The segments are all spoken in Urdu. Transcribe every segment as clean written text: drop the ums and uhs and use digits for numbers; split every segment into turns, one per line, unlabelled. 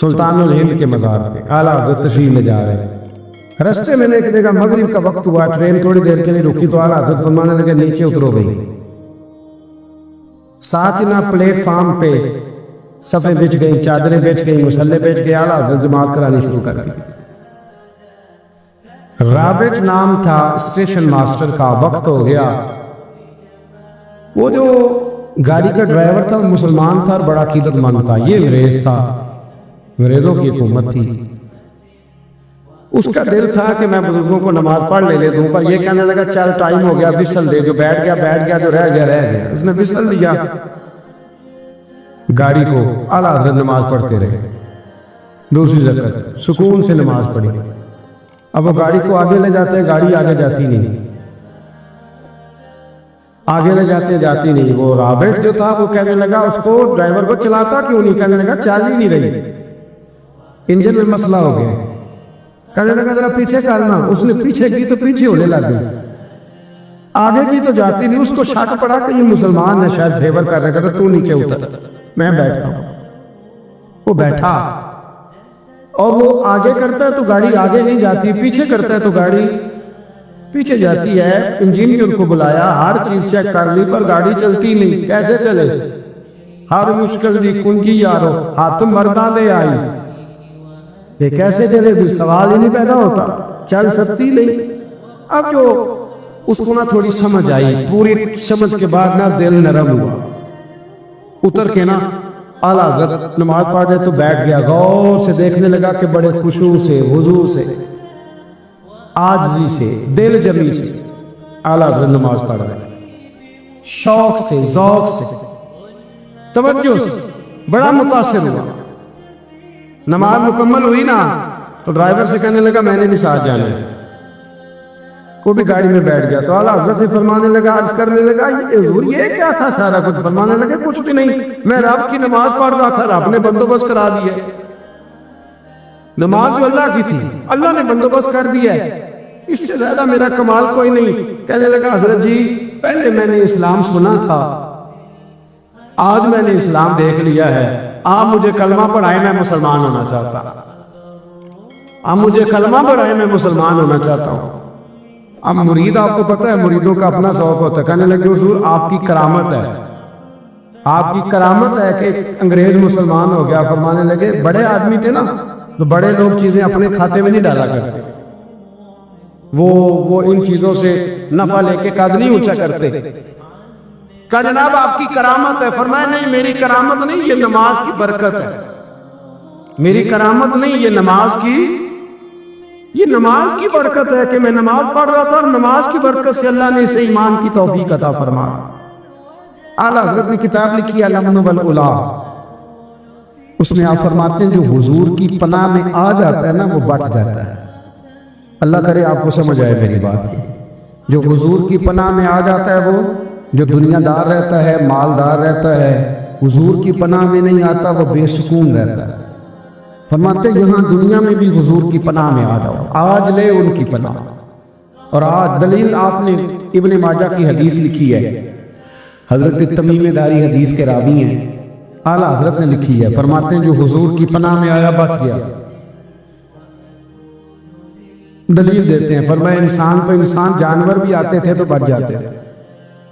سلطان الہند کے مزار پہ اعلیٰ حضرت تشریف لے جا رہے ہیں۔ رستے میں ایک جگہ مغرب کا وقت ہوا، ٹرین تھوڑی دیر کے لیے رکی تو اعلیٰ حضرت فرمانے لگے نیچے اترو گئی۔ ساتھ ہی نہ پلیٹ فارم پہ صفیں بچ گئی، چادریں بچ گئی، مسلح بچ گئے، اعلیٰ حضرت جماعت کرانی شروع کر دی۔ رابط نام تھا اسٹیشن ماسٹر کا، وقت ہو گیا۔ وہ جو گاڑی کا ڈرائیور تھا وہ مسلمان تھا اور بڑا عقیدت مند تھا، یہ انگریز تھا، انگریزوں کی حکومت تھی۔ اس کا دل تھا کہ میں بزرگوں کو نماز پڑھ لے دوں، پر یہ کہنے لگا چل ٹائم ہو گیا، بسل دے، جو بیٹھ گیا، جو رہ گیا۔ اس نے بسل دیا گاڑی کو، اعلیٰ حضرت نماز پڑھتے رہے، دوسری رکعت سکون سے نماز پڑھی۔ اب وہ گاڑی کو آگے لے جاتے، گاڑی آگے جاتی نہیں، آگے لے جاتی نہیں۔ وہ رابٹ جو تھا وہ کہنے لگا اس کو، ڈرائیور کو چلاتا کیوں نہیں، کہنے لگا چل ہی نہیں رہی، انجن میں مسئلہ ہو گیا۔ کہنے لگا ذرا پیچھے کرنا، اس نے پیچھے کی تو پیچھے ہونے لگ گئی، آگے کی تو جاتی نہیں۔ اس کو شک پڑا کہ یہ مسلمان ہے، شاید فیور کر رہے، کہتا تو نیچے اتر، میں بیٹھتا ہوں۔ وہ بیٹھا اور وہ آگے کرتا ہے تو گاڑی آگے نہیں جاتی، پیچھے کرتا ہے تو گاڑی پیچھے جاتی ہے۔ انجینئر کو بلایا، ہر چیز چیک کر لی، پر گاڑی چلتی نہیں۔ کیسے چلے؟ ہر مشکل دی کنجی یارو ہاتھ مرداں دے آئی، یہ کیسے چلے بھی سوال ہی نہیں پیدا ہوتا، چل سکتی نہیں۔ اب جو اس کو نہ تھوڑی سمجھ آئی، پوری سمجھ کے بعد نہ دل نرم ہوا، اتر کے نا اعلیٰ حضرت نماز پڑھ رہے تو بیٹھ گیا، غور سے دیکھنے لگا کہ بڑے خشوع سے، وضو سے، عاجزی سے، دل جمی سے اعلیٰ حضرت نماز پڑھ رہے، شوق سے، ذوق سے، توجہ سے، بڑا متاثر ہوا۔ نماز مکمل ہوئی نا تو ڈرائیور سے کہنے لگا میں نے بھی ساتھ جانا ہے، وہ بھی گاڑی میں بیٹھ گیا۔ تو اعلیٰ حضرت سے فرمانے لگا، عرض کرنے لگا یہ کیا تھا سارا کچھ؟ فرمانے لگا کچھ بھی نہیں، میں رب کی نماز پڑھ رہا تھا، رب نے بندوبست کرا دیا، نماز جو اللہ کی تھی اللہ نے بندوبست کر دیا ہے، اس سے زیادہ میرا کمال کوئی نہیں۔ کہنے لگا حضرت جی پہلے میں نے اسلام سنا تھا، آج میں نے اسلام دیکھ لیا ہے، آپ مجھے کلمہ پڑھائیں، میں مسلمان ہونا چاہتا، آپ مجھے کلمہ پڑھائیں، میں مسلمان ہونا چاہتا ہوں۔ اب مرید، آپ کو پتہ ہے مریدوں کا اپنا ذوق ہوتا ہے، کہنے لگے حضور آپ کی کرامت ہے، آپ کی کرامت ہے کہ انگریز مسلمان ہو گیا۔ فرمانے لگے بڑے آدمی تھے نا تو بڑے لوگ چیزیں اپنے کھاتے میں نہیں ڈالا کرتے، وہ ان چیزوں سے نفع لے کے قد نہیں اونچا کرتے۔ کہا جناب آپ کی کرامت ہے۔ فرمایا نہیں میری کرامت نہیں، یہ نماز کی برکت ہے، میری کرامت نہیں، یہ نماز کی برکت ہے کہ میں نماز پڑھ رہا تھا اور نماز کی برکت سے اللہ نے اسے ایمان کی توفیق عطا فرمایا۔ اعلیٰ حضرت نے کتاب لکھی الامن والعلا، اس میں آپ فرماتے ہیں جو حضور کی پناہ میں آ جاتا ہے نا وہ بچ جاتا ہے۔ اللہ کرے آپ کو سمجھ آئے میری بات کی، جو حضور کی پناہ میں آ جاتا ہے وہ، جو دنیا دار رہتا ہے، مالدار رہتا ہے، حضور کی پناہ میں نہیں آتا وہ بے سکون رہتا ہے۔ فرماتے یہاں دنیا میں بھی حضور کی پناہ میں آ جاؤ، آج لے ان کی پناہ۔ اور آج دلیل آپ نے ابن ماجہ کی حدیث لکھی ہے، حضرت تمیم داری حدیث کے راوی ہیں، اعلیٰ حضرت نے لکھی ہے، فرماتے ہیں جو حضور کی پناہ میں آیا بچ گیا۔ دلیل دیتے ہیں، فرمایا انسان جانور بھی آتے تھے تو بچ جاتے تھے۔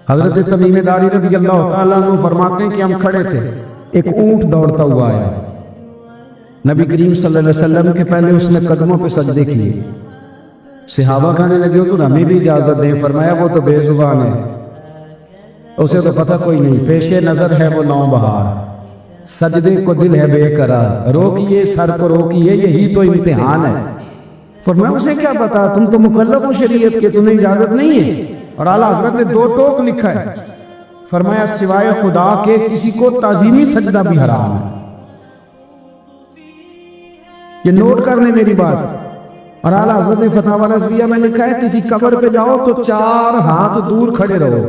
حضرت تمیم داری رضی اللہ تعالیٰ عنہ فرماتے ہیں کہ ہم کھڑے تھے، ایک اونٹ دوڑتا ہوا آیا، نبی کریم صلی اللہ علیہ وسلم کے پہلے اس نے قدموں پہ سجدے کیے، صحابہ کہنے لگے تو ہمیں بھی اجازت دیں۔ فرمایا وہ تو بے زبان ہے، اسے تو پتہ کوئی نہیں، پیش نظر ہے وہ نو بہار، سجدے کو دل ہے بے قرار، روکیے سر کو روکیے یہی تو امتحان ہے۔ فرمایا اسے کیا پتا، تم تو مکلف ہو شریعت کے، تمہیں اجازت نہیں ہے۔ اور اعلیٰ حضرت نے 2 ٹوک لکھا ہے، فرمایا سوائے خدا کے کسی کو تعظیمی سجدہ بھی حرام ہے۔ یہ نوٹ کر لیں میری بات۔ اور اعلیٰ حضرت نے فتاوی رضویہ میں لکھا ہے کسی قبر پہ جاؤ تو 4 ہاتھ دور کھڑے رہو،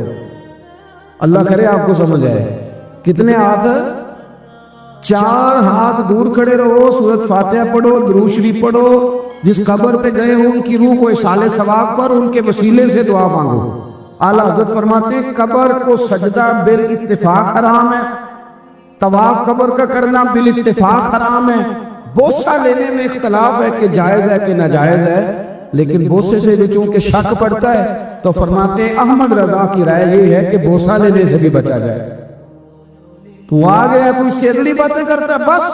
اللہ کرے آپ کو سمجھ آئے، کتنے ہاتھ؟ 4 ہاتھ دور کھڑے رہو، سورۃ فاتحہ پڑھو، درود شریف پڑھو، جس قبر پہ گئے ہو ان کی روح کو اصال ثواب پر ان کے وسیلے سے دعا مانگو۔ اعلیٰ حضرت فرماتے ہیں قبر کو سجدہ بالاتفاق حرام ہے، طواف قبر کا کرنا بالاتفاق حرام ہے، بوسہ لینے میں اختلاف ہے کہ جائز ہے کہ ناجائز ہے، لیکن بوسے سے بھی چونکہ شک پڑتا ہے تو فرماتے ہیں احمد رضا کی رائے یہ ہے کہ بوسہ لینے سے بھی بچا جائے۔ تو آ گیا کوئی سیدلی باتیں کرتا ہے، بس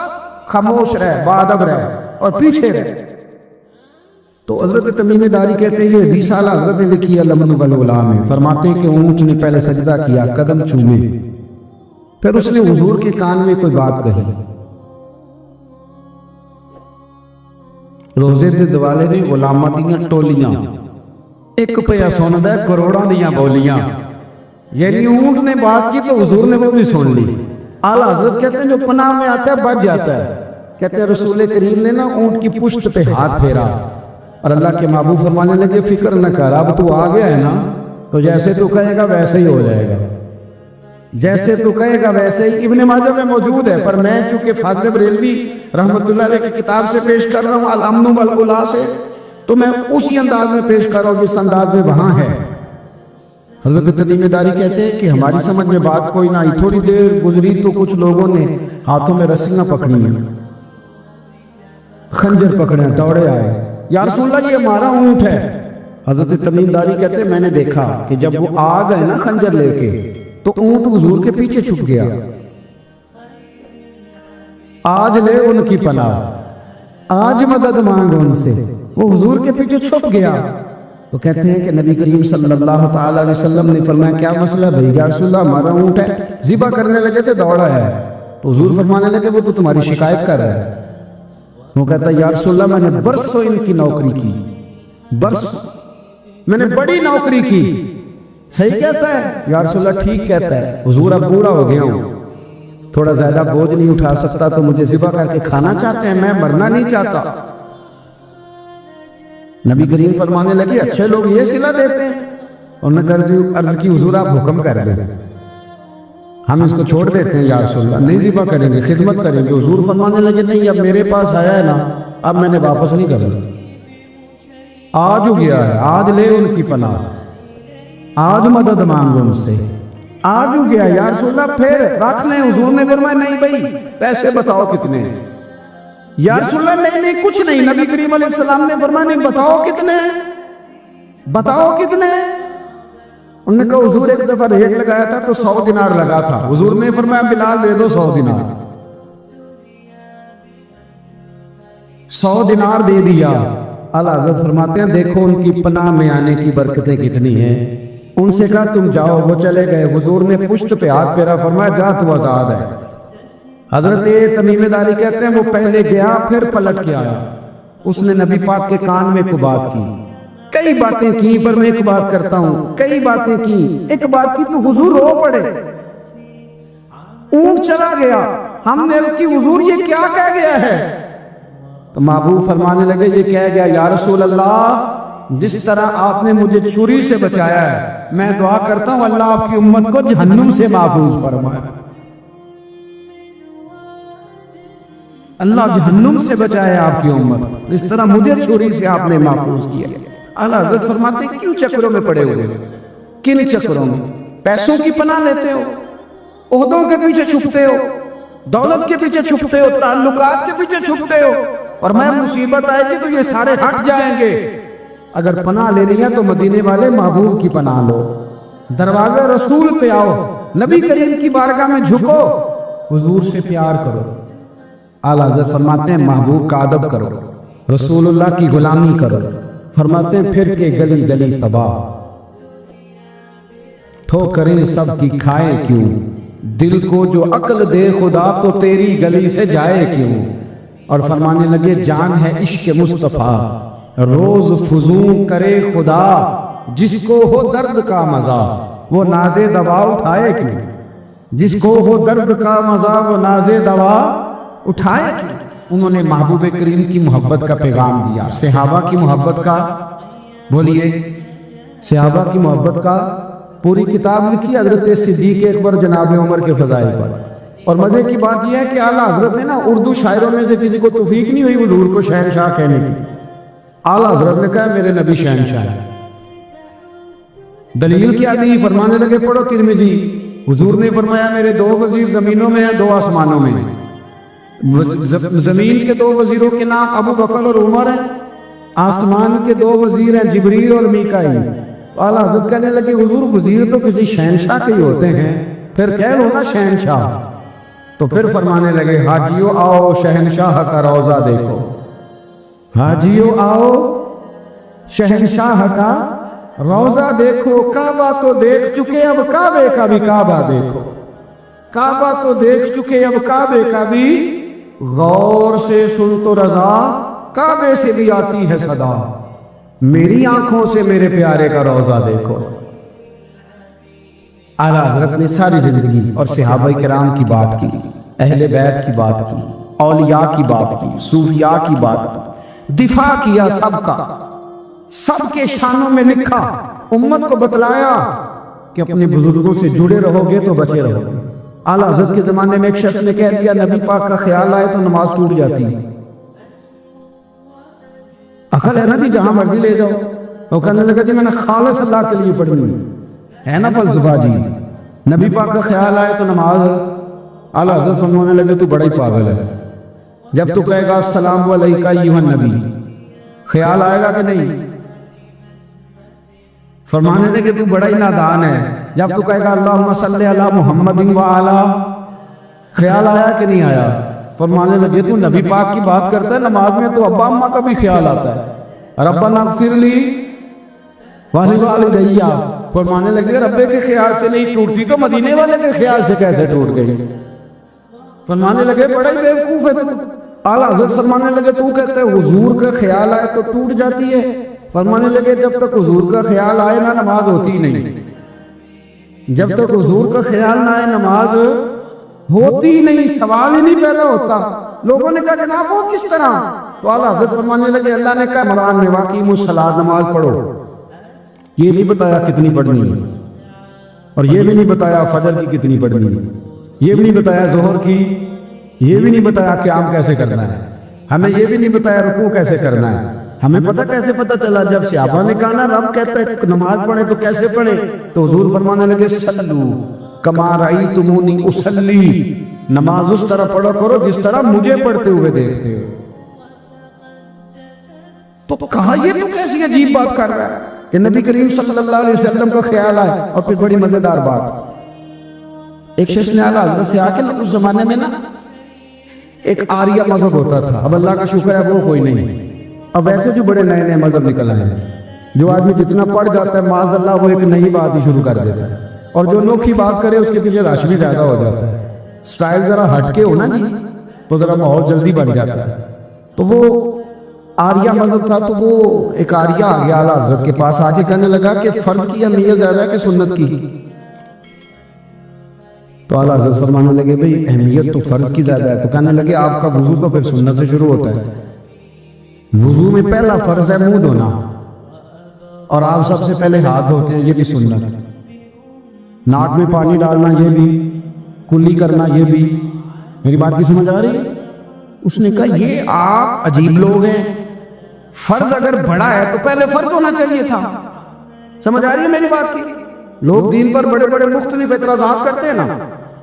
خاموش رہ، باادب رہ اور پیچھے رہ۔ تو حضرت تمیم داری کہتے ہیں یہ حدیث اعلیٰ حضرت نے لکھی ہے لمن والغلام میں، فرماتے ہیں کہ اونٹ نے پہلے سجدہ کیا، قدم چومے، پھر اس نے حضور کے کان میں کوئی بات کہی۔ روزے دے دوالے نے غلاماں دیاں ٹولیاں، ایک پیا سندا ہے کروڑاں دیاں بولیاں، یعنی اونٹ نے بات کی تو حضور نے وہ بھی سن لی۔ اعلیٰ حضرت کہتے ہیں جو پناہ میں آتا ہے بچ جاتا ہے۔ کہتے ہیں رسول کریم نے نا اونٹ کی پشت پہ ہاتھ پھیرا اور اللہ کے محبوب فرمانے لگے فکر نہ کر، اب تو آ گیا ہے نا، تو جیسے تو کہے گا ویسے ہی ہو جائے گا، جیسے تو کہے گا ویسے ہی۔ ابن ماجہ میں موجود ہے، پر میں کیونکہ فاضل بریلوی رحمۃ اللہ علیہ کی کتاب سے پیش کر رہا ہوں الامن والغلا سے، تو میں اسی انداز میں پیش کر رہا ہوں جس انداز میں وہاں ہے۔ حضرت تمیم داری کہتے ہیں کہ ہماری سمجھ میں بات کوئی نہ آئی، تھوڑی دیر گزری تو کچھ لوگوں نے ہاتھوں میں رسیاں پکڑی ہیں، خنجر پکڑے ہیں، دوڑے آئے، یا رسول اللہ یہ ہمارا اونٹ ہے۔ حضرت تمیم داری کہتے ہیں میں نے دیکھا کہ جب وہ آ گئے نا خنجر لے کے تو اونٹ حضور کے پیچھے چھپ گیا۔ آج لے ان کی پناہ، آج مدد مانگ ان سے، وہ حضور کے پیچھے چھپ گیا۔ تو کہتے ہیں کہ نبی کریم صلی اللہ تعالی علیہ وسلم نے فرمایا کیا مسئلہ بھائی؟ یا رسول اللہ ہمارا اونٹ ہے، ذبح کرنے لگے تھے دوڑا ہے۔ تو حضور فرمانے لگے وہ تو تمہاری شکایت کر رہا ہے۔ وہ کہتا ہے یا رسول اللہ میں نے برسوں ان کی نوکری کی، برسوں میں نے بڑی نوکری کی۔ صحیح کہتا ہے یا رسول اللہ؟ ٹھیک کہتا ہے حضور، اب بوڑھا ہو گیا ہوں، تھوڑا زیادہ بوجھ نہیں اٹھا سکتا، تو مجھے ذبح کر کے کھانا چاہتے ہیں، میں مرنا نہیں چاہتا۔ نبی کریم فرمانے لگے اچھے لوگ یہ صلہ دیتے ہیں؟ انہوں نے عرض کی حضور آپ حکم کر دیں، ہم اس کو چھوڑ دیتے ہیں یا رسول اللہ، نہیں ذبح کریں گے، خدمت کریں گے۔ حضور فرمانے لگے نہیں، اب میرے پاس آیا ہے نا، اب میں نے واپس نہیں کرنا، آج ہو گیا ہے، آج لے ان کی پناہ، آج مدد مانگو ان سے، آج ہو گیا یا رسول اللہ پھر رکھ لیں۔ حضور نے فرمایا نہیں بھائی پیسے بتاؤ کتنے ہیں؟ یا رسول اللہ نہیں کچھ نہیں۔ نبی کریم علیہ السلام نے فرمایا نہیں بتاؤ کتنے ہیں، بتاؤ کتنے ہیں؟ انہوں نے کہا حضور ایک دفعہ ریٹ لگایا تھا تو 100 دینار لگا تھا۔ حضور نے فرمایا بلال دے دو 100 دینار، 100 دینار دے دیا۔ اعلیٰ حضرت فرماتے ہیں دیکھو ان کی پناہ میں آنے کی برکتیں کتنی ہیں۔ ان سے کہا تم جاؤ، وہ چلے گئے۔ حضور نے پشت پہ ہاتھ پھیرا، فرمایا جا تو آزاد ہے۔ حضرت تمیم داری کہتے ہیں وہ پہلے گیا پھر پلٹ کے آیا، اس نے نبی پاک کے کان میں کو بات کی، کئی باتیں کی، پر میں ایک بات کرتا ہوں، کئی باتیں کی، ایک بات کی تو حضور رو پڑے۔ اونٹ چلا گیا، ہم نے اس کی حضور یہ کیا کہہ گیا ہے؟ تو محبوب فرمانے لگے یہ کہہ گیا یا رسول اللہ جس طرح آپ نے مجھے چوری سے بچایا ہے، میں دعا کرتا ہوں اللہ آپ کی امت کو جہنم سے محفوظ فرمائے، اللہ جہنم سے بچائے آپ کی امت کو، اس طرح مجھے چوری سے آپ نے محفوظ کیا۔ اعلیٰ حضرت فرماتے ہیں کیوں چکروں میں پڑے ہوئے، کن چکروں میں؟ پیسوں کی پناہ لیتے ہو، عہدوں کے پیچھے چھپتے ہو، دولت کے پیچھے چھپتے ہو، تعلقات کے پیچھے چھپتے ہو، اور میں مصیبت آئے گی تو یہ سارے ہٹ جائیں گے۔ اگر پناہ لینی ہے تو مدینے والے محبوب کی پناہ لو، دروازے رسول پہ آؤ، نبی کریم کی بارگاہ میں جھکو، حضور سے پیار کرو۔ اعلیٰ حضرت فرماتے ہیں محبوب کا ادب کرو، رسول اللہ کی غلامی کرو۔ فرماتے ہیں پھر کے گلی گلی تباہ، ٹھوکریں سب کی کھائے کیوں، دل کو جو عقل دے خدا تو تیری گلی سے جائے کیوں۔ اور فرمانے لگے جان ہے عشق مصطفیٰ، روز فزوں کرے خدا، جس کو ہو درد کا مزہ وہ ناز دوا اٹھائے کیوں، جس کو ہو درد کا مزہ وہ ناز دوا اٹھائے کیوں۔ انہوں نے محبوب کریم کی محبت کا پیغام دیا، صحابہ کی محبت کا، بولیے صحابہ کی محبت کا پوری کتاب لکھی حضرت صدیق اکبر جناب عمر کے فضائل پر۔ اور مزے کی بات یہ ہے کہ اعلیٰ حضرت نے نا اردو شاعروں میں سے کسی کو توفیق نہیں ہوئی حضور کو شہنشاہ کہنے کی، اعلیٰ حضرت نے کہا میرے نبی شہنشاہ ہے۔ دلیل کیا دی؟ فرمانے لگے پڑھو ترمذی، حضور نے فرمایا میرے 2 وزیر زمینوں میں ہیں 2 آسمانوں میں ہیں، زمین کے 2 وزیروں کے نام ابو بکر اور عمر ہیں، آسمان کے 2 وزیر ہیں جبریل اور میکائیل۔ اعلیٰ حضرت کہنے لگے حضور وزیر تو کسی شہنشاہ کے ہی ہوتے ہیں، پھر کہہ لو نا شہنشاہ۔ تو پھر فرمانے لگے حاجیو آؤ شہنشاہ کا روضہ دیکھو، حاجیو آؤ شہنشاہ کا روضہ دیکھو۔ کعبہ تو دیکھ چکے اب کعبے کا بھی کعبہ دیکھو، کعبہ تو دیکھ چکے اب کعبے کا بھی غور سے سن تو رضا، کعبے سے بھی آتی ہے صدا، میری آنکھوں سے میرے پیارے کا روضہ دیکھو۔ اعلیٰ حضرت نے ساری زندگی اور صحابہ کرام کی بات کی، اہل بیت کی بات کی، اولیاء کی بات کی، صوفیاء کی بات کی، دفاع کیا سب کا، سب کے شانوں میں لکھا، امت کو بتلایا کہ اپنے بزرگوں سے جڑے رہو گے تو بچے رہو گے۔ اعلیٰ حضرت کے زمانے میں ایک شخص نے کہہ دیا نبی پاک کا خیال آئے تو نماز ٹوٹ جاتی ہے۔ عقل ہے نا جی، جہاں مرضی لے جاؤ۔ وہ کہنے لگا جی میں نے خالص اللہ کے لیے پڑھنی ہے نا فلسفہ جی، نبی پاک کا خیال آئے تو نماز۔ اعلیٰ حضرت فرمانے لگے تو بڑا ہی پاگل ہے، جب تو کہے گا السلام علیکہ ایھا النبی، خیال آئے گا کہ نہیں؟ فرمانے لگے تو بڑا ہی نادان ہے، جب تو کہے گا اللہم صلی علی محمد وعلی، خیال آیا کہ نہیں آیا؟ فرمانے لگے تو نبی پاک کی بات کرتا ہے، نماز میں تو ابا اماں کا بھی خیال آتا ہے، ربنا اغفر لی ولوالدی۔ فرمانے لگے ربے کے خیال سے نہیں ٹوٹتی تو مدینے والے کے خیال سے کیسے ٹوٹ گئی؟ فرمانے لگے بڑا ہی بیوقوف ہے تو۔ اعلیٰ حضرت فرمانے لگے تو کہتے ہیں حضور کا خیال آئے تو ٹوٹ جاتی ہے؟ فرمانے لگے جب تک حضور کا خیال آئے نا نماز ہوتی نہیں، جب تک حضور کا خیال نہ آئے نماز ہوتی نہیں، سوال ہی نہیں پیدا ہوتا۔ لوگوں نے کہا جناب وہ کس طرح؟ تو اعلیٰ حضرت فرمانے لگے اللہ نے کہا عمران میں واقعی الصلاۃ، نماز پڑھو، یہ نہیں بتایا کتنی پڑھنی ہے، اور یہ بھی نہیں بتایا فجر کی کتنی پڑھنی ہے، یہ بھی نہیں بتایا ظہر کی، یہ بھی نہیں بتایا قیام کیسے کرنا ہے، ہمیں یہ بھی نہیں بتایا رکوع کیسے کرنا ہے۔ ہمیں پتہ کیسے پتہ چلا؟ جب صحابہ نے کہا نا رب کہتا ہے نماز پڑھیں تو کیسے پڑھیں، تو حضور فرمانے لگے صلو کما رأیتمونی اصلی، نماز اس طرح پڑھا کرو جس طرح مجھے پڑھتے ہوئے دیکھتے ہو۔ تو کہا یہ تو کیسی عجیب بات کر رہا ہے کہ نبی کریم صلی اللہ علیہ وسلم کا خیال آئے۔ اور پھر بڑی مزیدار بات، ایک شخص نے اعلیٰ حضرت سے آ کے اس زمانے میں نا ایک آریہ مذہب ہوتا تھا، اب اللہ کا شکر ہے وہ کوئی نہیں، اب ویسے جو بڑے نئے نئے مذہب نکل آئے ہیں، جو آدمی جتنا پڑھ جاتا ہے معاذ اللہ وہ ایک نئی بات ہی شروع کر دیتا ہے، اور جو انوکھی بات کرے اس کے پیچھے رش بھی زیادہ ہو جاتا ہے، سٹائل ذرا ہٹ کے ہو نا جی تو ذرا ماحول جلدی بن جاتا ہے۔ تو وہ آریہ مذہب تھا، تو وہ ایک آریہ آ گیا اعلیٰ حضرت کے پاس، آ کے کہنے لگا کہ فرض کی اہمیت زیادہ ہے کہ سنت کی؟ تو اعلیٰ حضرت فرمانے لگے بھئی اہمیت تو فرض کی زیادہ ہے۔ تو کہنے لگے آپ کا وضو تو پھر سنت سے شروع ہوتا ہے، وضو میں پہلا فرض ہے منہ دھونا، اور آپ سب سے پہلے ہاتھ دھوتے ہیں، یہ بھی سنت ہے، ناک میں پانی ڈالنا یہ بھی، کلی کرنا یہ بھی۔ میری بات کی سمجھ آ رہی ہے؟ اس نے کہا یہ آپ عجیب لوگ ہیں، فرض اگر بڑا ہے تو پہلے فرض ہونا چاہیے تھا۔ سمجھ آ رہی ہے میری بات کی؟ لوگ دین پر بڑے بڑے مختلف اعتراضات کرتے ہیں نا،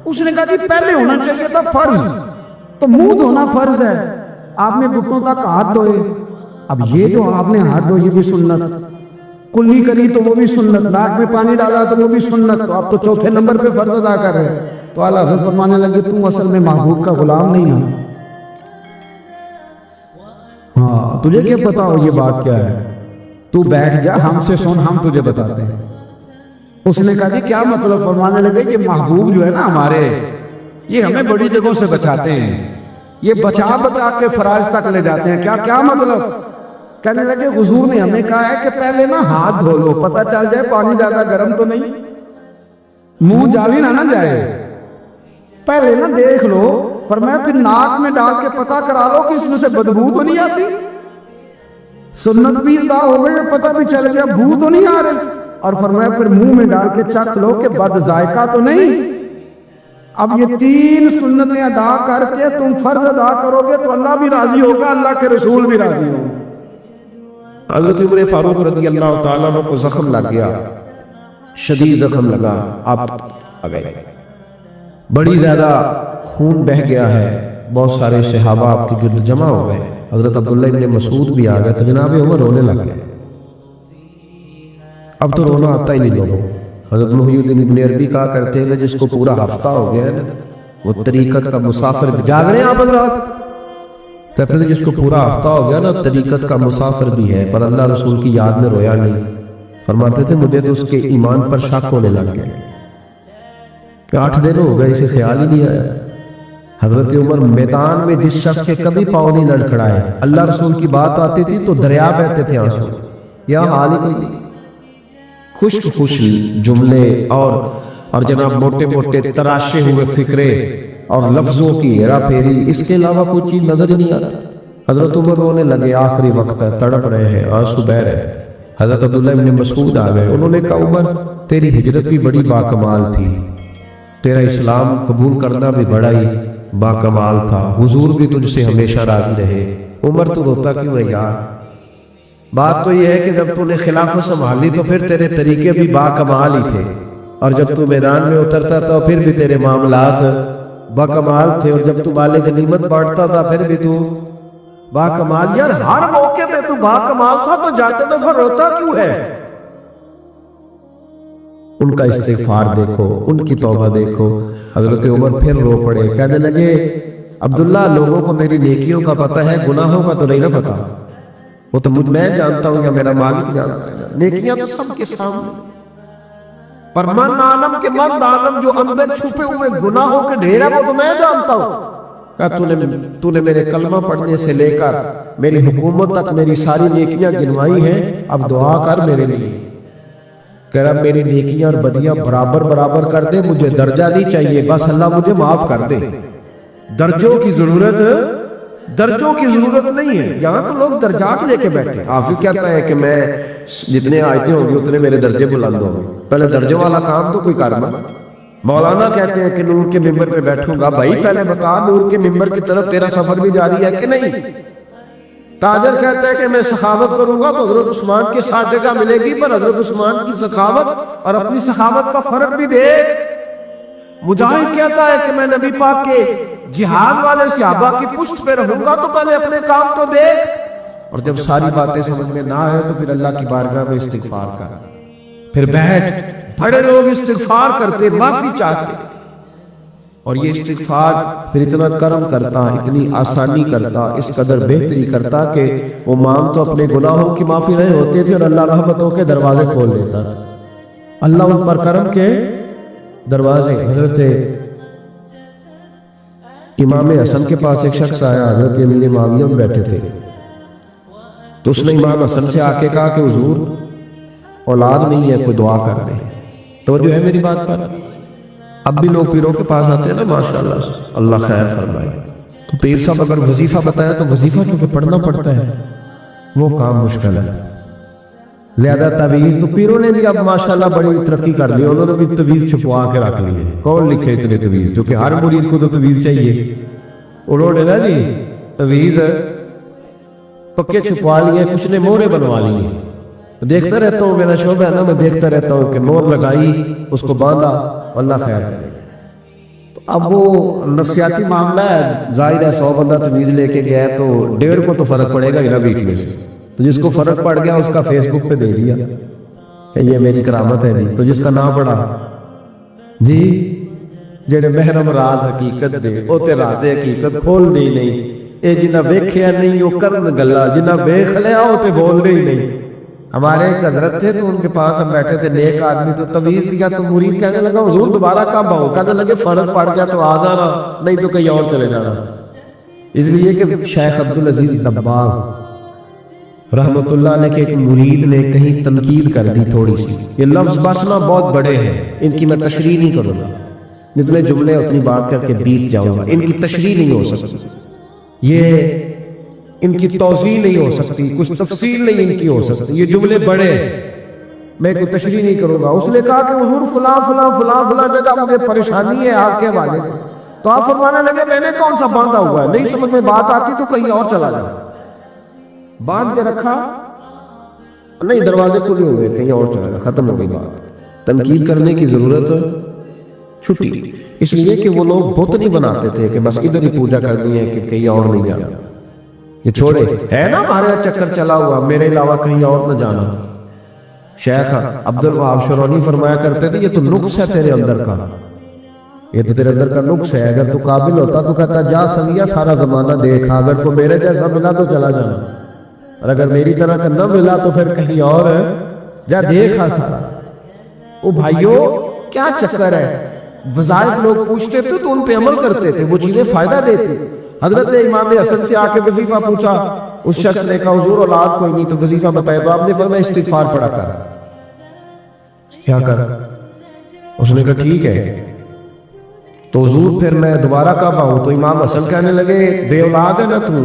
اس نے کہا جی پہلے ہونا چاہیے تھا فرض، تو منہ دھونا فرض ہے، آپ نے گھٹنوں تک ہاتھ دھوئے، اب یہ جو آپ نے ہاتھ دھوئے یہ بھی سنت، کلی کری تو وہ بھی سنت، ناک میں پانی ڈالا تو وہ بھی سنت، تو آپ تو چوتھے نمبر پہ فرض ادا کر رہے ہیں۔ تو اعلیٰ حضرت فرمانے لگے تم اصل میں محبوب کا غلام نہیں ہے، ہاں تجھے کیا پتا ہو یہ بات کیا ہے، تو بیٹھ جا ہم سے سن، ہم تجھے بتاتے ہیں۔ اس نے کہا جی کیا مطلب؟ فرمانے لگے کہ محبوب جو ہے نا ہمارے، یہ ہمیں بڑی جگہوں سے بچاتے ہیں، یہ بچا بچا کے فرائض تک لے جاتے ہیں۔ کیا مطلب؟ کہنے لگے حضور نے ہمیں کہا ہے کہ پہلے نا ہاتھ دھو لو، پتہ چل جائے پانی زیادہ گرم تو نہیں، منہ جالی نہ جائے، پہلے نا دیکھ لو۔ فرمایا پھر ناک میں ڈال کے پتہ کرا لو کہ اس میں سے بدبو تو نہیں آتی، سنت بھی ادا ہو گئی، پتہ بھی چل گیا بو تو نہیں آ رہی، اور فرمایا پھر منہ میں ڈال کے چکھ لو کہ بد ذائقہ تو نہیں۔ اب یہ 3 سنتیں ادا کر کے تم فرض ادا کرو گے تو اللہ بھی راضی ہوگا، اللہ کے رسول بھی راضی ہوں۔ حضرت عمر فاروق رضی اللہ تعالیٰ عنہ کو زخم لگ گیا، شدید زخم لگا، آپ آ گئے، بڑی زیادہ خون بہہ گیا ہے،
بہت سارے صحابہ آپ کے گرد جمع ہو گئے، حضرت عبداللہ ابن مسعود بھی آ گئے، تو جناب عمر رونے لگ گئے۔ اب تو رونا آتا ہی نہیں لوگوں۔ حضرت محی الدین ابن عربی کہا کرتے ہیں جس کو پورا ہفتہ ہو گیا ہے نا وہ طریقت کا مسافر، جاگ رہے ہیں آپ حضرات؟ کہتے ہیں جس کو پورا ہفتہ ہو گیا نا طریقت کا مسافر بھی ہے، پر اللہ رسول کی یاد میں رویا نہیں۔ فرماتے تھے مجھے تو اس کے ایمان پر شک ہونے لگ گیا کہ 8 دن ہو گئے اسے خیال ہی نہیں آیا۔ حضرت عمر میدان میں جس شخص کے کبھی پاؤں نہیں لڑکھڑائے، اللہ رسول کی بات آتی تھی تو دریا بہتے تھے آنسو، یا حال ہی کوئی نہیں۔ خشک جملے اور جناب موٹے موٹے تراشے ہوئے فکرے اور لفظوں کی ہیرا پھیری، اس کے علاوہ کوئی چیز نظر ہی نہیں آتی۔ حضرت عمر رونے لگے، آخری وقت ہے، تڑپ رہے ہیں، آنسو بہہ رہے ہیں۔ حضرت عبداللہ ابن مسعود آ گئے، انہوں نے کہا عمر تیری ہجرت بھی بڑی باکمال تھی، تیرا اسلام قبول کرنا بھی بڑا ہی باکمال تھا، حضور بھی تجھ سے ہمیشہ راضی رہے۔ عمر تو روتا کیوں ہے یار؟ بات تو یہ ہے کہ جب تو نے خلافت سنبھالی تو پھر تیرے طریقے بھی باکمال ہی تھے، اور جب تو میدان میں اترتا تھا پھر بھی تیرے معاملات باکمال تھے، اور جب تو مال غنیمت بانٹتا تھا پھر بھی تو باکمال۔ یار ہر موقع پہ تو باکمال تھا تو جاتے دفعہ روتا کیوں ہے؟ ان کا استغفار دیکھو، ان کی توبہ دیکھو۔ حضرت عمر پھر رو پڑے، کہنے لگے عبداللہ لوگوں کو میری نیکیوں کا پتہ ہے، گناہوں کا تو نہیں نہ پتہ۔ وہ تو میں جانتا ہوں یا میرا مالک جانتا ہے، نیکیاں تو سب کے سامنے، پر من عالم کے من عالم جو اندر چھپے ہوئے گناہوں کے ڈھیر ہے وہ تو میں جانتا ہوں۔ کہا تو نے میرے کلمہ پڑھنے سے لے کر میری حکومت تک میری ساری نیکیاں گنوائی ہیں، اب دعا کر میرے لیے۔ کہہ رہا میری نیکیاں اور بدیاں برابر برابر کر دے، مجھے درجہ نہیں چاہیے، بس اللہ مجھے معاف کر دے۔ درجوں کی ضرورت نہیں ہے، یہاں تو لوگ درجات لے کے بیٹھے۔ حافظ کہتا ہے کہ میں جتنے آیتیں ہوں گی اتنے میرے درجے بلند ہوں گے، پہلے درجوں والا کام تو کوئی کرنا۔ مولانا کہتے ہیں کہ نور کے ممبر پہ بیٹھوں گا، بھائی پہلے بتا نور کے ممبر کی طرف تیرا سفر بھی جاری ہے کہ نہیں؟ تاجر کہتا ہے کہ میں سخاوت کروں گا تو حضرت عثمان کی 60 جگہ ملے گی، پر حضرت عثمان کی سخاوت اور اپنی سخاوت کا فرق بھی دیکھ۔ مجاہد کہتا ہے کہ میں نبی پاک کے جہاد والے صحابہ کی پشت پہ رہوں گا تو پہلے اپنے کام تو دیکھ، اور جب ساری باتیں سمجھ میں نہ آئے تو پھر اللہ کی بارگاہ میں استغفار کر، پھر بیٹھ۔ بڑے لوگ استغفار کرتے، معافی چاہتے، اور یہ استغفار پھر اتنا کرم کرتا، اتنی آسانی کرتا، اس قدر بہتری کرتا کہ وہ مانگ تو اپنے گناہوں کی معافی رہے ہوتے تھے اور اللہ رحمتوں کے دروازے کھول دیتا تھا۔ اللہ ان پر کرم کے دروازے۔ حضرت امام حسن کے پاس ایک شخص آیا، حضرت امیر معاویہ میں بیٹھے تھے، تو اس نے امام حسن سے آ کے کہا کہ حضور اولاد نہیں ہے، کوئی دعا کر دیں۔ تو جو ہے میری بات پر اب بھی لوگ پیروں کے پاس آتے ہیں نا، ماشاءاللہ اللہ خیر فرمائے، تو پیر صاحب اگر وظیفہ بتایا تو وظیفہ چونکہ پڑھنا پڑتا ہے، وہ کام مشکل ہے۔ زیادہ تعویذ تو پیروں نے بھی اب ماشاءاللہ بڑی ترقی کر لی، انہوں نے بھی تعویذ چھپوا کے رکھ لی ہے۔ کون لکھے اتنے تعویذ؟ کیونکہ ہر مرید کو تو تعویذ چاہیے، انہوں نے نا جی تعویذ پکے چھپوا لیے، کچھ نے مہرے بنوا لی ہیں۔ دیکھتا رہتا ہوں، میرا شعبہ ہے نا، میں دیکھتا رہتا ہوں کہ مہر لگائی، اس کو باندھا، اللہ خیر کرے۔ تو اب وہ نفسیاتی معاملہ ہے، ظاہر ہے 100 بندہ تعویذ لے کے گیا تو 1.5 کو تو فرق پڑے گا ہی نا بیچ میں سے، تو جس کو فرق پڑ گیا اس کا فیس بک پہ دے دیا کہ یہ میری کرامت ہے جی، تو جس کا نام پڑا جی جڑے محرم راز حقیقت دے او تے راز حقیقت کھول دی نہیں، اے جنہ ویکھیا نہیں او کرن گلا، جنہ ویکھ لیا او تے بول دے ہی نہیں۔ ہمارے ایک حضرت تھے تو ان کے پاس ہم بیٹھے تھے، نیک آدمی، تو تعویذ دیا تو مرید کہنے لگا حضور دوبارہ کب آؤ؟ کہنے لگے فرق پڑ گیا تو آ جانا، نہیں تو کہیں اور چلے جانا۔ اس لیے کہ شیخ عبدالعزیز دباغ رحمت اللہ علیہ کے ایک مرید نے کہیں تنقید کر دی تھوڑی سی، یہ لفظ بسنا بہت بڑے ہیں، ان کی میں تشریح نہیں کروں گا، جتنے جملے اتنی بات کر کے بیت جاؤں گا، ان کی تشریح نہیں ہو سکتی، یہ ان کی توضیح نہیں ہو سکتی، کچھ تفصیل نہیں ان کی ہو سکتی، یہ جملے بڑے ہیں، میں کوئی تشریح نہیں کروں گا۔ اس نے کہا کہ حضور فلاں فلاں فلاں فلاں جگہ مجھے پریشانی ہے آپ کے حوالے سے، تو آپ فرمانے لگے میں نے کون سا باندھا ہوا ہے، نہیں سمجھ میں بات آتی تو کہیں اور چلا جاؤ، باندھ کے رکھا، نہیں دروازے کھلے ہوئے، کہیں اور چلا جاؤ، ختم ہو گئی بات۔ تنقید کرنے کی ضرورت چھٹی، اس لیے کہ وہ لوگ بت نہیں بناتے تھے کہ بس ادھر ہی پوجا کرنی ہے کہ کہیں اور نہیں جانا، یہ چھوڑے ہے نا ہمارے چکر چلا ہوا، میرے علاوہ کہیں اور نہ جانا۔ شیخ عبد الوہاب شرونی فرمایا کرتے تھے یہ تو نقص ہے تیرے اندر کا، یہ تو تیرے اندر کا نقص ہے، اگر تو قابل ہوتا تو کہتا جا سنگیا سارا زمانہ دیکھا، اگر کو میرے جیسا ملا تو چلا جانا، اور اگر میری طرح کا نہ ملا تو پھر کہیں اور ہے، جا دیکھا سارا۔ او بھائیو کیا چکر ہے، وظائف لوگ پوچھتے تھے تو ان پہ عمل کرتے تھے، وہ چیزیں فائدہ دیتی۔ حضرت امام حسن سے آ کے وظیفہ پوچھا، اس شخص نے کہا حضور اولاد کوئی نہیں تو وظیفہ بتائے، تو آپ نے فرمایا استغفار پڑھا کر، کیا کر؟ اس نے کہا ٹھیک ہے، تو حضور پھر میں دوبارہ کب آؤں؟ تو امام حسن کہنے لگے بے اولاد ہے نا تو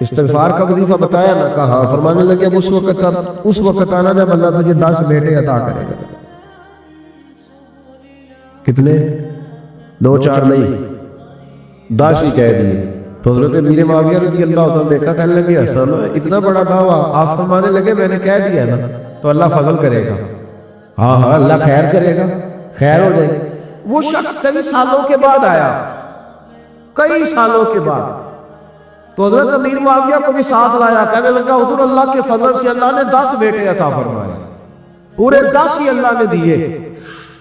استغفار کا وظیفہ بتایا نا؟ کہا۔ فرمانے لگے اب اس وقت آنا جب اللہ تجھے 10 بیٹے عطا کرے گا۔ کتنے؟ 2 4 نہیں، 10 ہی کہہ دیے۔ تو حضرت امیر معاویہ رضی اللہ عنہ دیکھا، کہنے لگے حسن اتنا بڑا دعویٰ؟ آپ فرمانے لگے میں نے کہہ دیا نا تو اللہ فضل کرے گا، ہاں ہاں اللہ خیر کرے گا، خیر ہو جائے گی۔ وہ شخص کئی سالوں کے بعد آیا، کئی سالوں کے بعد، تو حضرت امیر معاویہ کو بھی ساتھ لایا، کہنے لگا حضور اللہ کے فضل سے اللہ نے 10 بیٹے عطا فرمائے، پورے 10 ہی اللہ نے دیے۔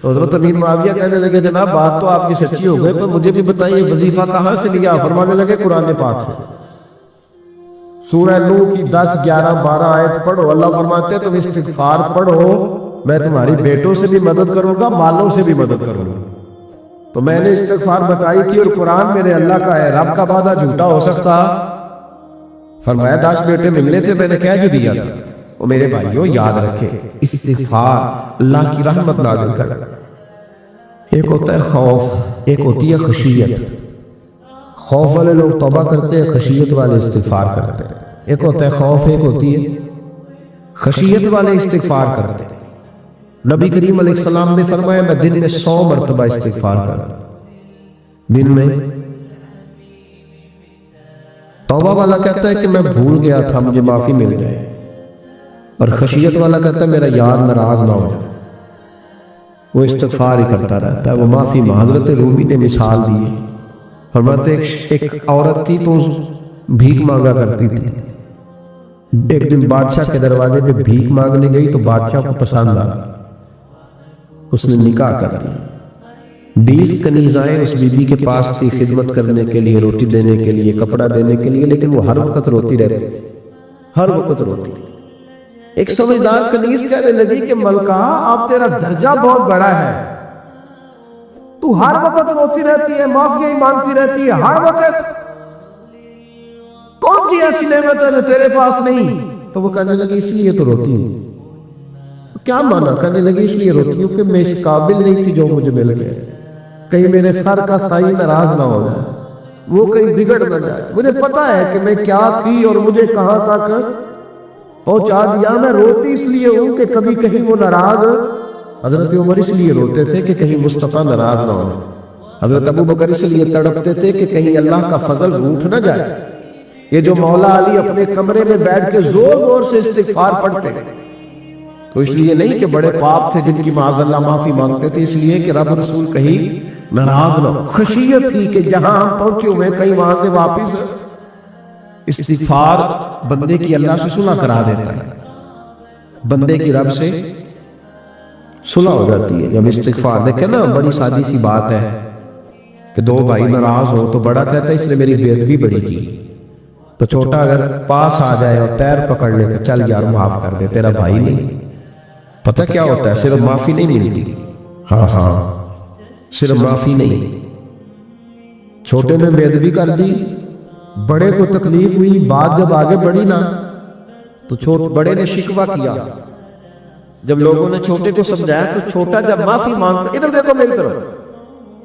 تو حضرت امیر معاویہ کہنے لگے جناب بات تو آپ کی سچی ہو گئی، پر مجھے بھی بتائیے وظیفہ کہاں سے لیا؟ فرمانے لگے قرآن پاک سے، سورہ نوح کی 10 11 12 آیت پڑھو، اللہ فرماتے ہیں تم استغفار پڑھو میں تمہاری بیٹوں سے بھی مدد کروں گا، مالوں سے بھی مدد کروں گا۔ تو میں نے استغفار بتائی تھی اور قرآن میرے اللہ کا ہے، رب کا وعدہ جھوٹا ہو سکتا؟ فرمایا 10 بیٹے ملنے تھے، میں نے کہہ جو دیا تھا۔ وہ میرے بھائیوں یاد رکھے استغفار اللہ کی رحمت نازل کر، ایک ہوتا ہے خوف، ایک ہوتی ہے خشیت۔ خوف والے لوگ توبہ کرتے ہیں، خشیت والے استغفار کرتے ہیں۔ ایک ہوتا ہے خوف، ایک ہوتی ہے خشیت والے استغفار کرتے ہیں۔ نبی کریم علیہ السلام نے فرمایا میں دن میں 100 مرتبہ استغفار کرتا ہوں، دن میں۔ توبہ والا کہتا ہے کہ میں بھول گیا تھا مجھے معافی مل جائے، اور خشیت والا کہتا ہے میرا یار ناراض نہ ہو جائے، وہ استغفار ہی کرتا رہتا ہے، وہ معافی مانگ۔ حضرت رومی نے مثال دی، فرماتے ایک عورت تھی تو بھیک مانگا کرتی تھی، ایک دن بادشاہ کے دروازے پہ بھیک مانگنے گئی تو بادشاہ کو پسند آ گئی، اس نے نکاح کر دیا۔ 20 کنیزائیں اس بی بی کے پاس تھی خدمت کرنے کے لیے، روٹی دینے کے لیے، کپڑا دینے کے لیے، لیکن وہ ہر وقت روتی رہتی تھی، ہر وقت روتی تھی۔ ایک سمجھدار کنیز کہنے لگی کہ ملکہ اب تیرا درجہ بہت بڑا ہے، تو ہر وقت روتی رہتی ہے، معافیاں ہی مانگتی رہتی ہے ہر وقت، کون سی ایسی نعمت ہے جو تیرے پاس نہیں؟ تو وہ کہنے لگی اس لیے تو روتی ہوں۔ کیا مانا؟ کہنے لگی اس لیے روتی ہوں کہ میں اس قابل نہیں تھی جو مجھے مل گیا، کہیں میرے سر کا سائی ناراض نہ ہو جائے، وہ کہیں بگڑ نہ جائے، مجھے پتا ہے کہ میں کیا تھی اور مجھے کہاں تک پہنچا دیا، میں روتی اس لیے ہوں کہ کبھی کہیں وہ ناراض۔ حضرت عمر اس لیے روتے تھے کہ کہیں مصطفیٰ ناراض نہ ہو، حضرت ابو بکر اس لیے تڑپتے تھے کہ کہیں اللہ کا فضل روٹھ نہ جائے۔ یہ جو مولا علی اپنے کمرے میں بیٹھ کے زور زور سے استغفار پڑھتے تو اس لیے نہیں کہ بڑے پاپ تھے جن کی معاذ اللہ معافی مانگتے تھے، اس لیے کہ رب رسول کہیں ناراض نہ ہو۔ خشیت تھی کہ جہاں ہم پہنچے ہوئے کہیں وہاں سے واپس۔ استغفار بندے کی اللہ سے صلح کرا دیتا ہے، بندے کی رب سے صلح ہو جاتی ہے جب استغفار۔ دیکھیں نا بڑی سادی سی بات ہے کہ 2 بھائی ناراض ہو تو بڑا کہتا ہے اس نے میری بے ادبی بڑی کی، تو چھوٹا اگر پاس آ جائے اور پیر پکڑ لے کہ چل یار معاف کر دے، تیرا بھائی نہیں۔ پتہ کیا ہوتا ہے؟ صرف معافی نہیں ملتی، ہاں صرف معافی نہیں، چھوٹے نے بے ادبی کر دی، بڑے کو تکلیف ہوئی، بات جب آگے بڑھی نا تو بڑے نے شکوہ کیا، جب لوگوں نے چھوٹے کو سمجھایا تو چھوٹا جب معافی مانگتا، ادھر دیکھو میری طرف،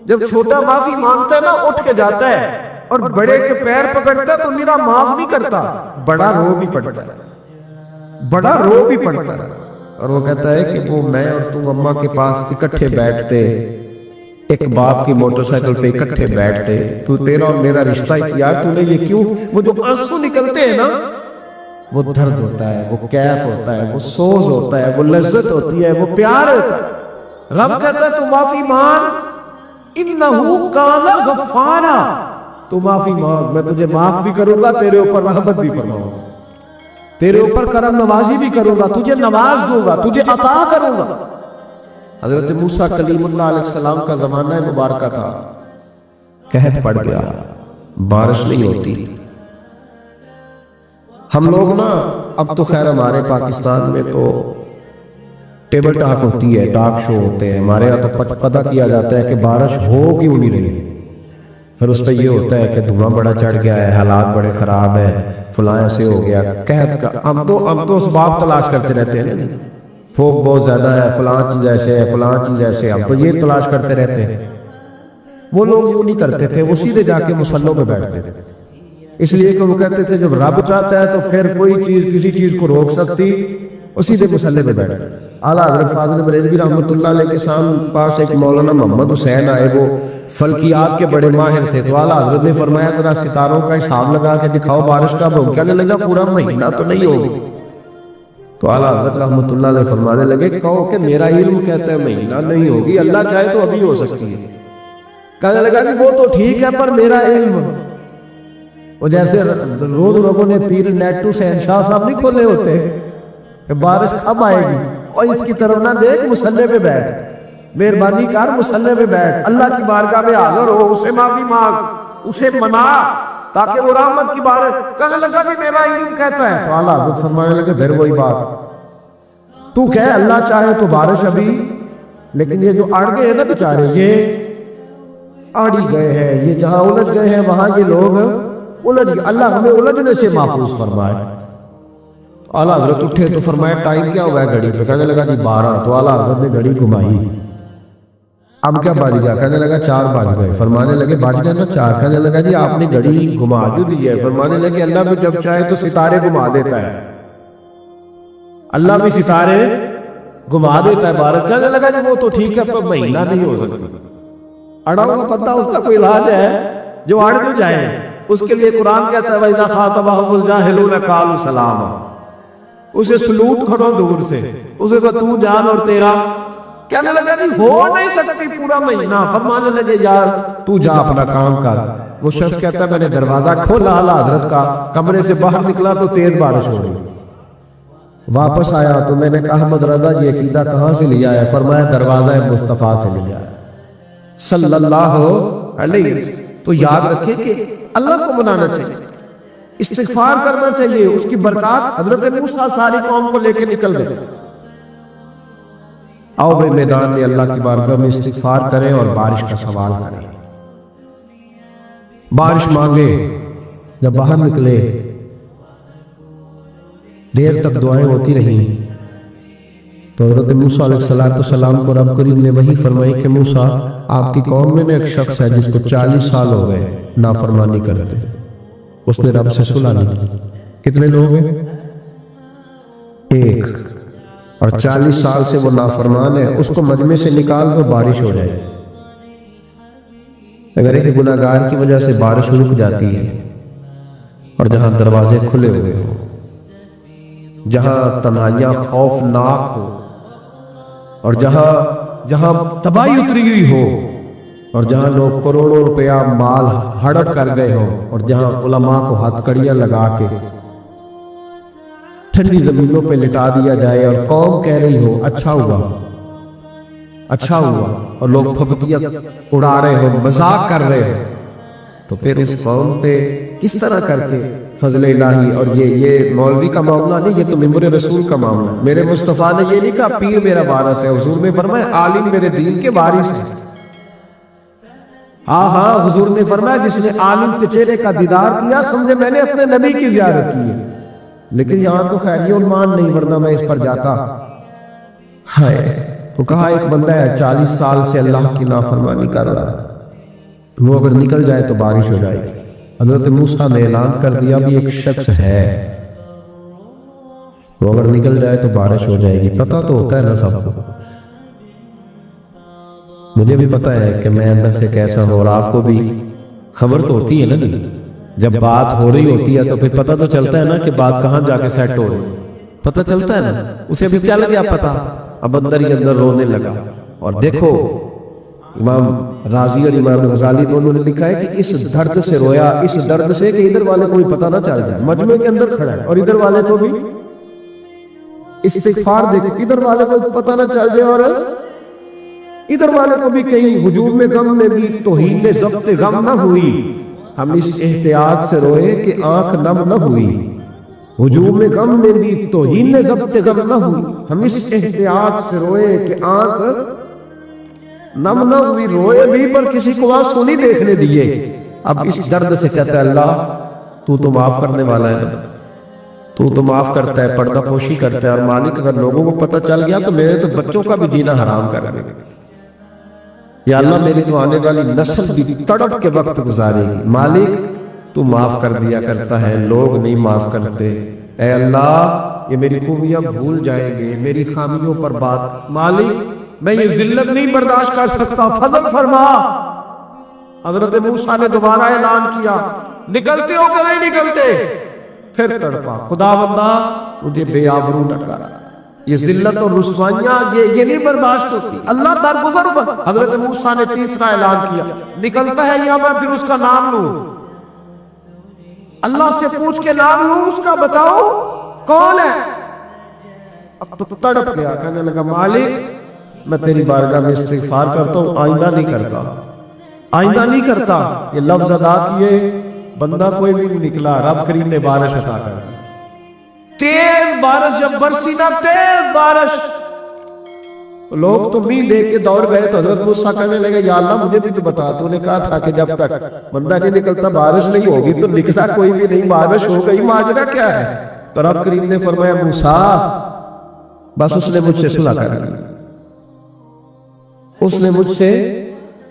جب چھوٹا معافی مانگتا ہے نا اٹھ کے جاتا ہے اور بڑے کے پیر پکڑتا ہے تو میرا معاف نہیں کرتا، بڑا رو بھی پڑتا ہے، بڑا رو بھی پڑتا ہے، اور وہ کہتا ہے کہ وہ میں اور تم اماں کے پاس اکٹھے بیٹھتے، ایک باپ کی موٹر سائیکل پہ اکٹھے بیٹھتے، تو تیرا اور میرا رشتہ اتیار تو نے یہ کیوں؟ وہ جو آنسو نکلتے ہیں نا وہ درد ہوتا ہے، وہ کیف ہوتا ہے، وہ سوز ہوتا ہے، وہ لذت ہوتی ہے، وہ پیار ہوتا ہے۔ رب کہتا ہے تو معافی مان، انہو کان غفارا، تو معافی مانگ، میں تجھے معاف بھی کروں گا، تیرے اوپر رحمت بھی فرماؤں گا، تیرے اوپر کرم نوازی بھی کروں گا، تجھے نواز دوں گا، تجھے عطا کروں گا۔ حضرت موسیٰ کلیم اللہ علیہ السلام کا زمانہ مبارکہ تھا، قحط پڑ گیا، بارش نہیں ہوتی۔ ہم لوگ نا اب تو خیر ہمارے پاکستان میں تو ٹیبل ٹاک ہوتی ہے، ٹاک شو ہوتے ہیں، ہمارے یہاں تو پتہ کیا جاتا ہے کہ بارش ہو کیوں نہیں رہی، پھر اس پہ یہ ہوتا ہے کہ دھواں بڑا چڑھ گیا ہے، حالات بڑے خراب ہیں، فلاں ایسے ہو گیا، قحط کا ہم تو اسباب تلاش کرتے رہتے ہیں، فوق بہت زیادہ ہے، فلاں چیز ایسے ہے، فلاں چیز ایسے ہے، ہم تو یہ تلاش کرتے رہتے ہیں۔ وہ لوگ یوں نہیں کرتے تھے، وہ سیدھے جا کے مصلوں پہ بیٹھتے تھے، اس لیے کہ وہ کہتے تھے جب رب چاہتا ہے تو پھر کوئی چیز کسی چیز کو روک سکتی، وہ سیدھے مصلے پہ بیٹھتے۔ اعلیٰ حضرت فاضل بریلوی رحمۃ اللہ علیہ کے پاس ایک مولانا محمد حسین آئے، وہ فلکیات کے بڑے ماہر تھے، تو اعلیٰ حضرت نے فرمایا ذرا ستاروں کا حساب لگا کے دکھاؤ بارش کب ہوگی، کہنے لگا پورا مہینہ تو نہیں ہوگی۔ تو اعلیٰ حضرت رحمۃ اللہ علیہ فرمانے لگے کہو کہ میرا علم کہتا ہے مہینہ نہیں ہوگی، اللہ چاہے تو ابھی ہو سکتی ہے۔ کہنے لگا کہ وہ تو ٹھیک ہے پر میرا علم، وہ جیسے روز لوگوں نے پیر نیٹو سے شاہ صاحب نہیں کھولے ہوتے کہ بارش کب آئے گی، اور اس کی طرف نہ دیکھ، مصلے پہ بیٹھ، مہربانی کر مصلے پہ بیٹھ، اللہ کی بارگاہ میں حاضر ہو، اسے معافی مانگ، اسے منا تاکہ وہ رحمت کی بارش۔ کہنے لگا کہ میرا علم کہتا ہے، تو اعلیٰ حضرت فرمانے لگے پھر وہی بات، تو کہہ اللہ چاہے تو بارش ابھی، لیکن یہ جو اڑ گئے ہیں نا بیچارے، یہ اڑی گئے ہیں، یہ جہاں الجھ گئے ہیں وہاں یہ لوگ الجھ گئے، اللہ ہمیں الجھنے سے محفوظ فرمائے۔ اعلیٰ حضرت اٹھے تو فرمایا ٹائم کیا ہوا ہے گھڑی پہ، کہنے لگا جی 12، تو اعلیٰ حضرت نے گھڑی گھمائی، اب کیا بج گیا، کہنے لگا 4 بج گئے، فرمانے لگے بج گئے نا 4، کہنے لگا جی آپ نے گھڑی گھما جو دی ہے، فرمانے لگے اللہ بھی جب چاہے تو ستارے گھما دیتا ہے، اللہ بھی ستارے گھما دیتا ہے بارش۔ کہنے لگا جی وہ تو ٹھیک ہے پر مہینہ نہیں ہو سکتا، اڑا ہوا پتہ اس کا کوئی علاج ہے جو اڑ بھی جائے، اس کے لیے قرآن کہتا ہے وَإِذَا خَاطَبَهُمُ الْجَاهِلُونَ قَالُوا سَلَامًا، اسے سلوٹ کرو دور سے، اسے تو جان اور تیرا۔ کہنے لگا جی ہو نہیں سکتی پورا مہینہ، فرمانے لگے یار تو جا اپنا کام کر۔ وہ شخص کہتا ہے میں نے دروازہ کھولا اعلیٰ حضرت کا، کمرے سے باہر نکلا تو تیز بارش ہو رہی، واپس آیا تو میں نے کہا احمد رضا یہ عقیدہ کہاں سے لیا ہے، فرمایا دروازہ مصطفیٰ سے لیا ہے صلی اللہ علیہ وسلم۔ تو یاد رکھے کہ اللہ کو منانا چاہیے، استغفار کرنا چاہیے، اس کی برکات۔ حضرت موسیٰ ساری قوم کو لے کے نکل گئے، آؤ بھائی میدان میں اللہ کی بارگاہ میں استغفار کریں اور بارش کا سوال کریں، بارش مانگے۔ جب باہر نکلے دیر تک دعائیں ہوتی رہیں، تو حضرت موسیٰ علیہ السلام کو رب کریم نے وحی فرمائی کہ موسیٰ آپ کی قوم میں ایک شخص ہے جس کو 40 سال ہو گئے نافرمانی کرتے، اس نے رب سے صلح نہیں کی۔ کتنے لوگ ہیں؟ ایک، اور 40 سال سے وہ نافرمان ہے، اس کو مجمع سے نکال دو بارش ہو جائے۔ اگر ایک گناہگار کی وجہ سے بارش رک جاتی ہے، اور جہاں دروازے کھلے ہوئے ہوں، جہاں تنہائیاں خوفناک ہو، اور جہاں تباہی اتری ہوئی ہو، اور جہاں لوگ کروڑوں روپیہ مال ہڑپ کر گئے ہوں، اور جہاں علماء کو ہاتھ کڑیاں لگا کے ٹھنڈی زمینوں پہ لٹا دیا جائے اور قوم کہہ رہی ہو اچھا ہوا اچھا ہوا، اور لوگ پھپتیاں اڑا رہے ہو، مذاق کر رہے ہو، تو پھر اس قوم پہ کس طرح کر کے فضل الہی۔ اور یہ مولوی کا معاملہ نہیں، یہ تو ممبر رسول کا معاملہ ہے۔ میرے مصطفیٰ نے یہ نہیں کہا پیر میرا وارث ہے، حضور نے فرمایا عالم میرے دین کے وارث ہے۔ ہاں حضور نے فرمایا جس نے عالم کے چہرے کا دیدار کیا سمجھے میں نے اپنے نبی کی زیارت کی ہے۔ لیکن یہاں تو خیر یہ عنوان نہیں، ورنہ میں اس پر جاتا۔ ہائے، تو کہا ایک بندہ ہے 40 سال سے اللہ کی نافرمانی کر رہا ہے، وہ اگر نکل جائے تو بارش ہو جائے گی۔ حضرت موسیٰ نے اعلان کر دیا بھی ایک شخص ہے، وہ اگر نکل جائے تو بارش ہو جائے گی۔ پتہ تو ہوتا ہے نا سب کو، مجھے بھی پتہ ہے کہ میں اندر سے کیسا ہوں، اور آپ کو بھی خبر تو ہوتی ہے نا، جب بات ہو رہی ہوتی ہے تو پھر پتہ تو چلتا ہے نا کہ بات کہاں جا کے سیٹ ہو رہی ہے، پتہ چلتا ہے نا۔ اسے بھی چل گیا پتہ، اب اندر ہی اندر رونے لگا۔ اور دیکھو امام راضی اور امام غزالی دونوں نے لکھا ہے کہ اس درد سے رویا، اس درد سے کہ ادھر والے کو بھی پتہ نہ چل جائے، مجمع کے اندر کھڑا ہے اور ادھر والے کو بھی استغفار دے کے ادھر والے کو پتہ نہ چل جائے اور ادھر والے کو بھی کہیں ہجوم میں غم میں بھی توہین میں ضبط غم نہ ہوئی۔ ہم اس احتیاط سے روئے کہ آنکھ نم نہ ہوئی، ہجوم میں غم میں بھی توہین میں ضبط غم نہ ہوئی۔ ہم اس احتیاط سے روئے کہ آنکھ نم نہ ہوئی، روئے بھی پر کسی کو آنسو نہیں دیکھنے دیے۔ اب اس درد سے کہتا ہے اللہ تو تو معاف کرنے والا ہے، تو تو معاف کرتا ہے، پردہ پوشی کرتا ہے، اور مالک اگر لوگوں کو پتہ چل گیا تو میرے تو بچوں کا بھی جینا حرام کر دے۔ یا اللہ میری تو آنے والی نسل بھی تڑپ کے وقت گزارے گی، مالک تو معاف کر دیا کرتا ہے، لوگ نہیں معاف کرتے۔ اے اللہ یہ میری خوبیاں بھول جائیں گے، میری خامیوں پر بات، مالک میں یہ ذلت نہیں برداشت کر سکتا، فضل فرما۔ حضرت موسیٰ نے دوبارہ اعلان کیا، نکلتے ہو کہ نہیں نکلتے؟ پھر تڑپا، خدا بندہ مجھے بے آبرو نہ کر، یہ ذلت اور رسوائیاں یہ نہیں برداشت ہوتی، اللہ درگزر ہو۔ حضرت موسیٰ نے تیسرا اعلان کیا، نکلتا ہے یا میں پھر اس کا نام لوں؟ اللہ سے پوچھ کے نام لوں اس کا، بتاؤ کون ہے؟ اب تو تڑپ گیا، کہنے لگا مالک میں تیری بارگاہ میں استغفار کرتا ہوں، آئندہ نہیں کرتا، آئندہ نہیں کرتا۔ یہ لفظ ادا کیے، بندہ کوئی بھی نہیں نکلا، رب کریم نے بارش عطا کر دی، تیز بارش جب برسی نا، تیز بارش، لوگ تو نہیں دیکھ کے دوڑ گئے تو حضرت موسیٰ کہنے لگے یا اللہ مجھے بھی تو بتا، تو نے کہا تھا کہ جب تک بندہ نہیں نکلتا بارش نہیں ہوگی، تو نکلا کوئی بھی نہیں، بارش ہو گئی، ماجرا کیا ہے؟ تو رب کریم نے فرمایا موسیٰ بس اس نے مجھ سے صلح کر لی، اس نے مجھ سے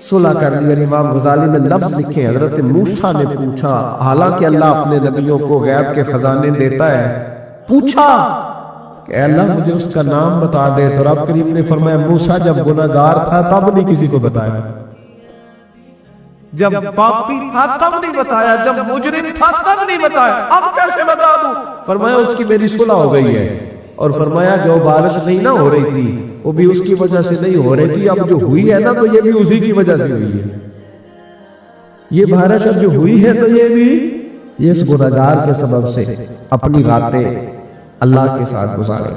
صلح کر لی۔ اور امام غزالی نے لفظ لکھے، حضرت موسیٰ نے پوچھا، حالانکہ اللہ اپنے نبیوں کو غیب کے خزانے دیتا ہے، پوچھا کہ اے اللہ مجھے اس کا نام بتا دے، تو رب کریم نے فرمایا موسیٰ جب گناہگار تھا تب نہیں کسی کو بتایا، جب پاپی تھا تب نہیں بتایا، جب مجرم تھا تب نہیں بتایا، اب کیسے بتا دوں؟ فرمایا اس کی میری صلح ہو گئی ہے، اور فرمایا جو بارش نہیں نہ ہو رہی تھی وہ بھی اس کی وجہ سے نہیں ہو رہی تھی، اب جو ہوئی ہے نا تو یہ بھی اسی کی وجہ سے ہوئی ہے، یہ بارش اب جو ہوئی ہے تو یہ بھی اس گناہگار کے سبب سے اپنی راتیں اللہ کے ساتھ گزارے۔